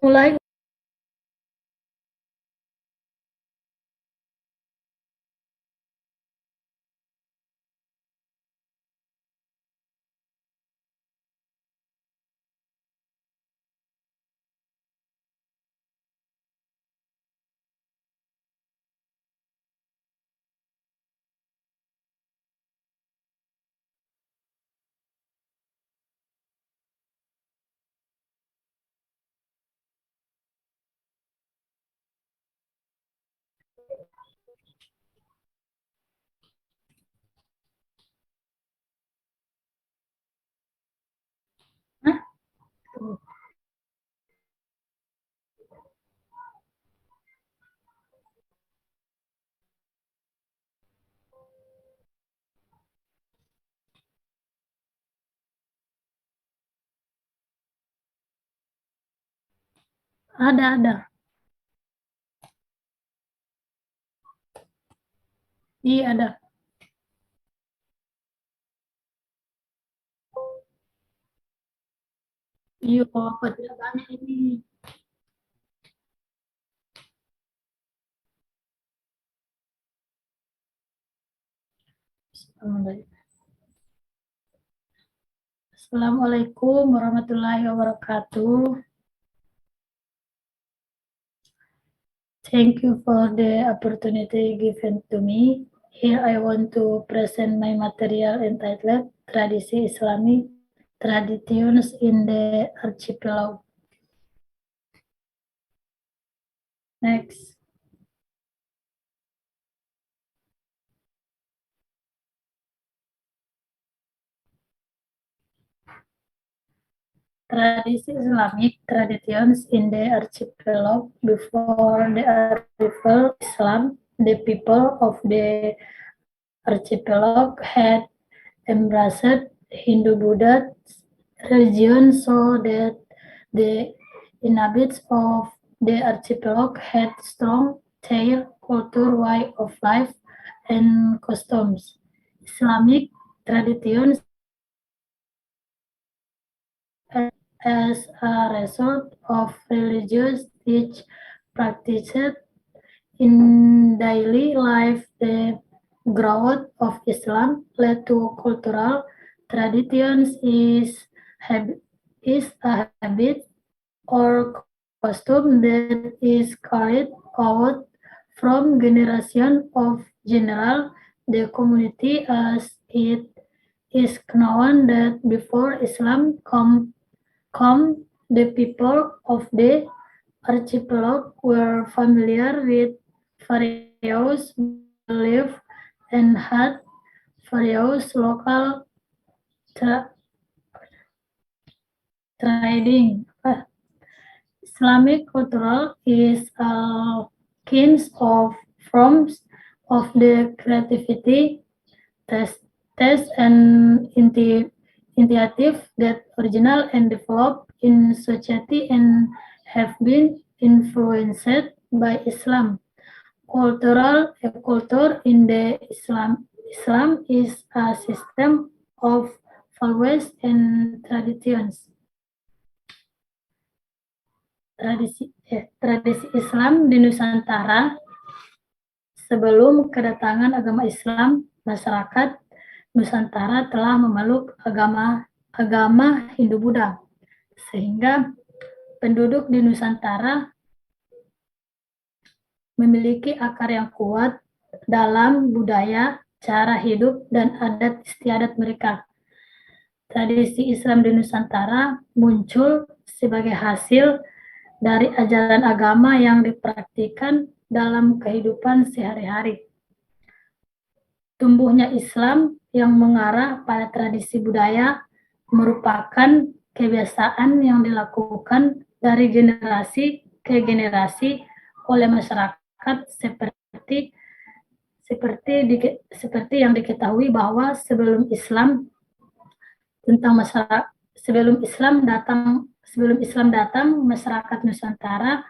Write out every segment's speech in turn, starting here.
Mulai. Hah? Tuh. Ada. Iya, ada. Iya, apa tidak banyak ini. Assalamualaikum warahmatullahi wabarakatuh. Thank you for the opportunity given to me. Here I want to present my material entitled Tradisi Islami, Traditions in the Archipelago. Next. Tradisi Islamic traditions in the archipelago. Before the arrival of Islam, the people of the archipelago had embraced Hindu-Buddha religion, so that the inhabitants of the archipelago had strong their culture, way of life, and customs. Islamic traditions as a result of religious teachings practiced in daily life. The growth of Islam led to cultural traditions is a habit or custom that is carried out from generation of general the community, as it is known that before Islam come, the people of the archipelago were familiar with various beliefs and had various local trading. Islamic culture is a kind of forms of the creativity, test and initiative that original and developed in society and have been influenced by Islam. Culture in the Islam is a system of values and traditions. Tradisi Islam di Nusantara. Sebelum kedatangan agama Islam, masyarakat Nusantara telah memeluk agama Hindu-Buddha, sehingga penduduk di Nusantara memiliki akar yang kuat dalam budaya, cara hidup, dan adat istiadat mereka. Tradisi Islam di Nusantara muncul sebagai hasil dari ajaran agama yang dipraktikkan dalam kehidupan sehari-hari. Tumbuhnya Islam yang mengarah pada tradisi budaya merupakan kebiasaan yang dilakukan dari generasi ke generasi oleh masyarakat seperti yang diketahui bahwa sebelum Islam datang masyarakat Nusantara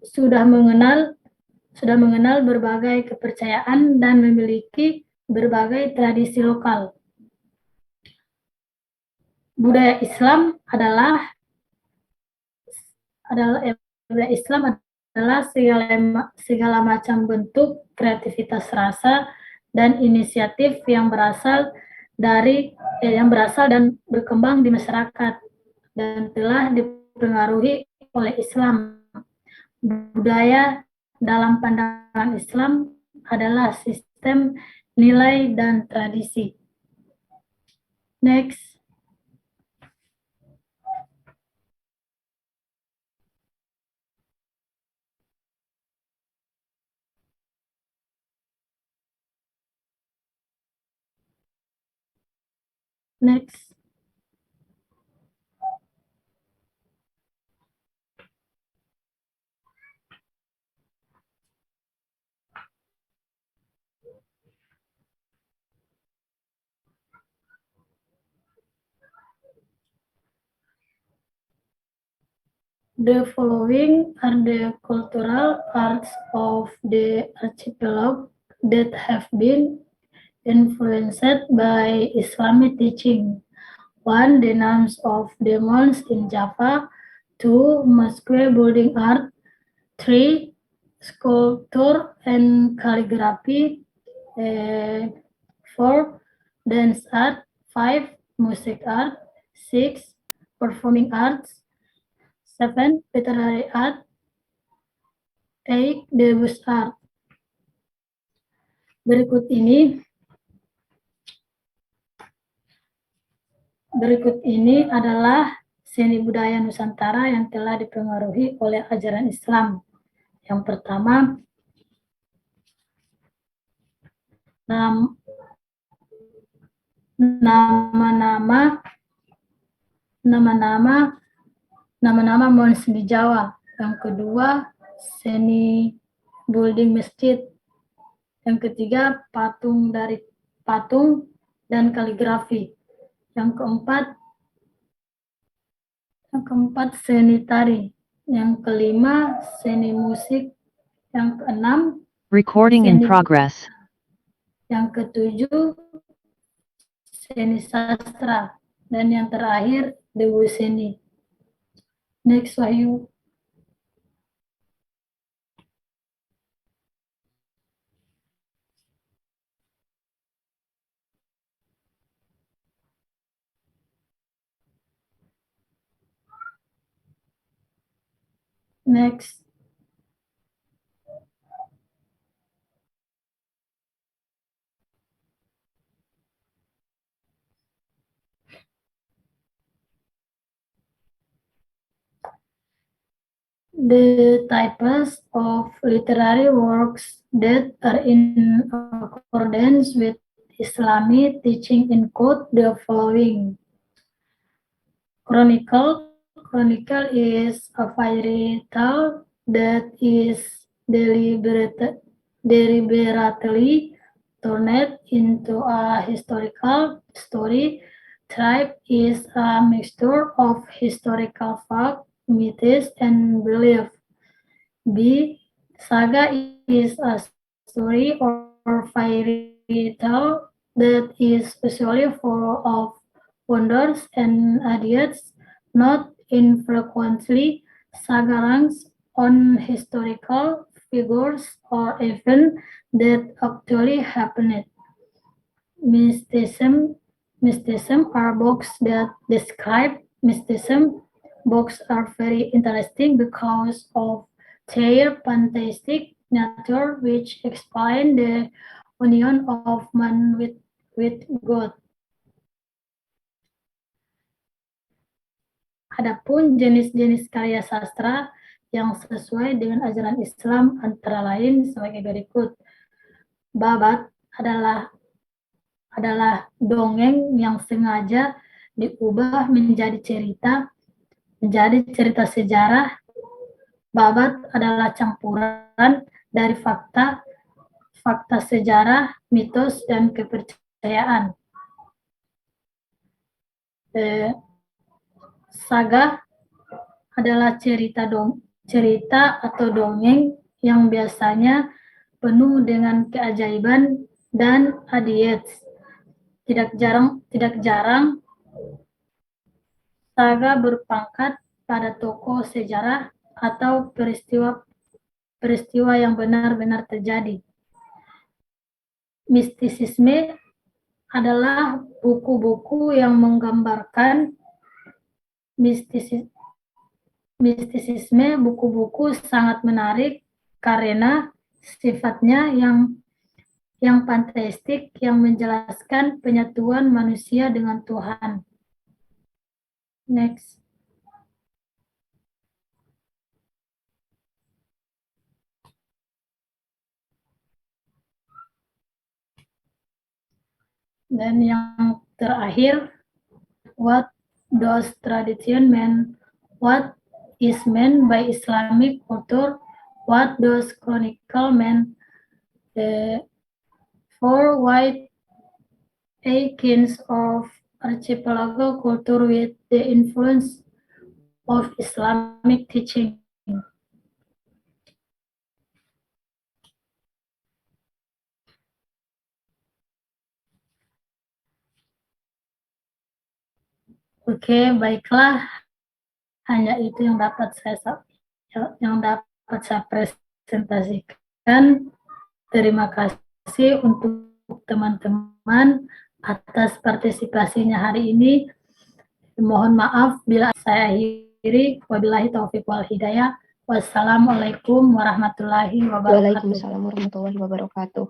sudah mengenal berbagai kepercayaan dan memiliki berbagai tradisi lokal. Budaya Islam adalah Islam adalah segala macam bentuk kreativitas rasa dan inisiatif yang berasal dan berkembang di masyarakat dan telah dipengaruhi oleh Islam. Budaya dalam pandangan Islam adalah sistem nilai dan tradisi. Next. Next. The following are the cultural arts of the archipelago that have been influenced by Islamic teaching. 1. The names of demons in Java. 2. Mosque building art. 3. Sculpture and calligraphy. 4. Dance art. 5. Music art. 6. Performing arts. 7. Literary art. 8. Debus art. Berikut ini adalah seni budaya Nusantara yang telah dipengaruhi oleh ajaran Islam. Yang pertama, nama-nama mons di Jawa. Yang kedua, seni building masjid. Yang ketiga, patung dan kaligrafi. Yang keempat, seni tari. Yang kelima, seni musik. Yang keenam, recording in progress. Yang ketujuh, seni sastra. Dan yang terakhir, dewa seni. Next, Wahyu. Next. The types of literary works that are in accordance with Islamic teaching include the following. Chronicle is a fairy tale that is deliberately turned into a historical story. Tribe is a mixture of historical fact, myths, and belief. B. Saga is a story or fairy tale that is usually full of wonders and ideas. Not infrequently, saga ranks on historical figures or events that actually happened. Mysticism are books that describe mysticism. Books are very interesting because of their fantastic nature, which explain the union of man with God. Adapun jenis-jenis karya sastra yang sesuai dengan ajaran Islam antara lain sebagai berikut. Babat adalah dongeng yang sengaja diubah menjadi cerita sejarah. Babat adalah campuran dari fakta sejarah, mitos, dan kepercayaan. Saga adalah cerita atau dongeng yang biasanya penuh dengan keajaiban dan adiet. Tidak jarang saga berpangkat pada tokoh sejarah atau peristiwa yang benar-benar terjadi. Mistisisme adalah buku-buku yang menggambarkan mistisisme. Buku-buku sangat menarik karena sifatnya yang panteistik, yang menjelaskan penyatuan manusia dengan Tuhan. Next. Dan yang terakhir, what does tradition mean? What is meant by Islamic culture? What does chronicle mean? The four white kinds of archipelago culture with the influence of Islamic teaching. Oke, baiklah. Hanya itu yang dapat saya presentasikan. Terima kasih untuk teman-teman atas partisipasinya hari ini. Mohon maaf bila saya akhiri. Wabillahi taufiq wal hidayah. Wassalamualaikum warahmatullahi wabarakatuh. Waalaikumsalam warahmatullahi wabarakatuh.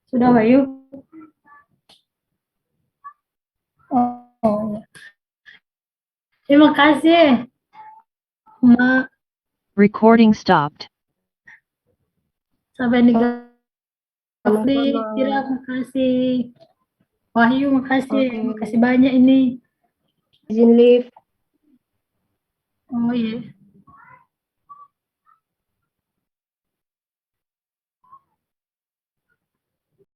Sudah, Wahyu? Oh, ya. Terima kasih, Ma. Recording stopped. Sampai nih, Tira, makasih. Wahyu, makasih. Makasih banyak ini. Izin live. Oh iya.